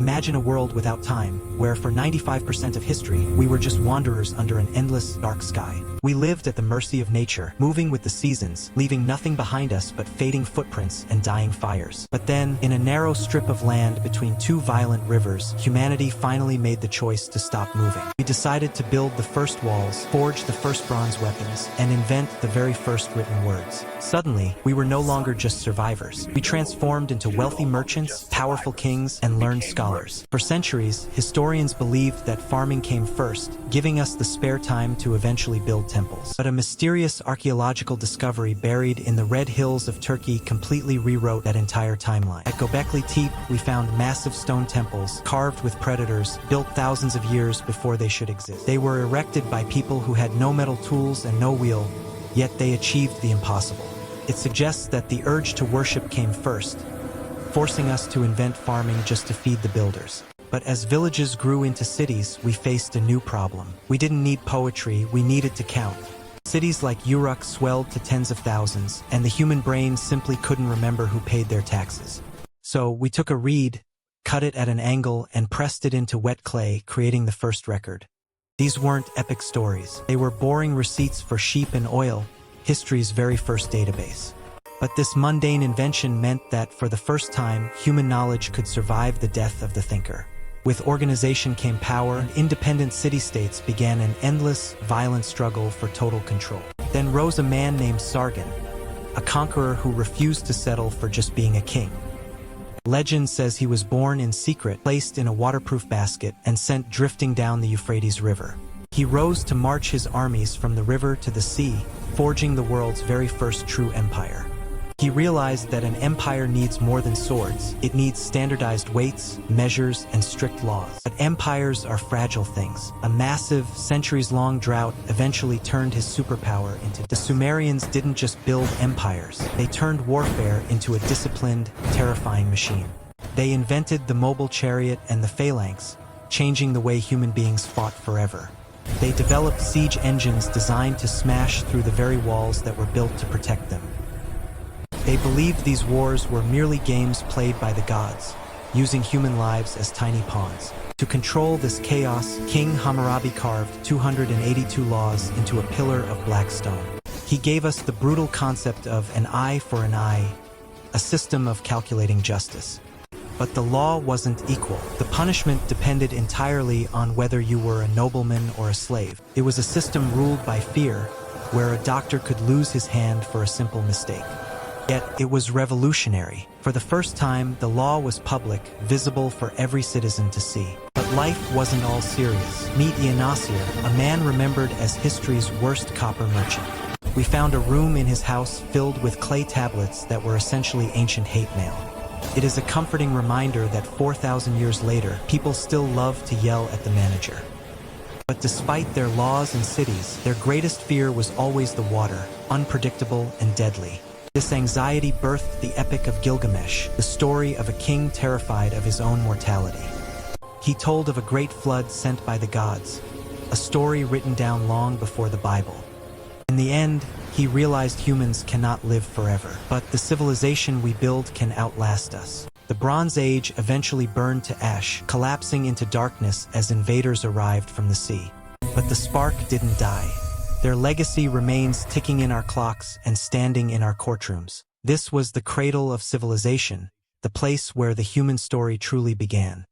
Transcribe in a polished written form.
Imagine a world without time, where for 95% of history, we were just wanderers under an endless, dark sky. We lived at the mercy of nature, moving with the seasons, leaving nothing behind us but fading footprints and dying fires. But then, in a narrow strip of land between two violent rivers, humanity finally made the choice to stop moving. We decided to build the first walls, forge the first bronze weapons, and invent the very first written words. Suddenly, we were no longer just survivors. We transformed into wealthy merchants, powerful kings, and learned scholars. For centuries, historians believed that farming came first, giving us the spare time to eventually build temples. But a mysterious archaeological discovery buried in the Red Hills of Turkey completely rewrote that entire timeline. At Göbekli Tepe, we found massive stone temples, carved with predators, built thousands of years before they should exist. They were erected by people who had no metal tools and no wheel, yet they achieved the impossible. It suggests that the urge to worship came first, forcing us to invent farming just to feed the builders. But as villages grew into cities, we faced a new problem. We didn't need poetry, we needed to count. Cities like Uruk swelled to tens of thousands, and the human brain simply couldn't remember who paid their taxes. So we took a reed, cut it at an angle, and pressed it into wet clay, creating the first record. These weren't epic stories. They were boring receipts for sheep and oil, history's very first database. But this mundane invention meant that, for the first time, human knowledge could survive the death of the thinker. With organization came power, and independent city-states began an endless, violent struggle for total control. Then rose a man named Sargon, a conqueror who refused to settle for just being a king. Legend says he was born in secret, placed in a waterproof basket, and sent drifting down the Euphrates River. He rose to march his armies from the river to the sea, forging the world's very first true empire. He realized that an empire needs more than swords. It needs standardized weights, measures, and strict laws. But empires are fragile things. A massive, centuries-long drought eventually turned his superpower into... The Sumerians didn't just build empires. They turned warfare into a disciplined, terrifying machine. They invented the mobile chariot and the phalanx, changing the way human beings fought forever. They developed siege engines designed to smash through the very walls that were built to protect them. They believed these wars were merely games played by the gods, using human lives as tiny pawns. To control this chaos, King Hammurabi carved 282 laws into a pillar of black stone. He gave us the brutal concept of an eye for an eye, a system of calculating justice. But the law wasn't equal. The punishment depended entirely on whether you were a nobleman or a slave. It was a system ruled by fear, where a doctor could lose his hand for a simple mistake. Yet, it was revolutionary. For the first time, the law was public, visible for every citizen to see. But life wasn't all serious. Meet Ea-Nasir, a man remembered as history's worst copper merchant. We found a room in his house filled with clay tablets that were essentially ancient hate mail. It is a comforting reminder that 4,000 years later, people still love to yell at the manager. But despite their laws and cities, their greatest fear was always the water, unpredictable and deadly. This anxiety birthed the Epic of Gilgamesh, the story of a king terrified of his own mortality. He told of a great flood sent by the gods, a story written down long before the Bible. In the end, he realized humans cannot live forever, but the civilization we build can outlast us. The Bronze Age eventually burned to ash, collapsing into darkness as invaders arrived from the sea. But the spark didn't die. Their legacy remains ticking in our clocks and standing in our courtrooms. This was the cradle of civilization, the place where the human story truly began.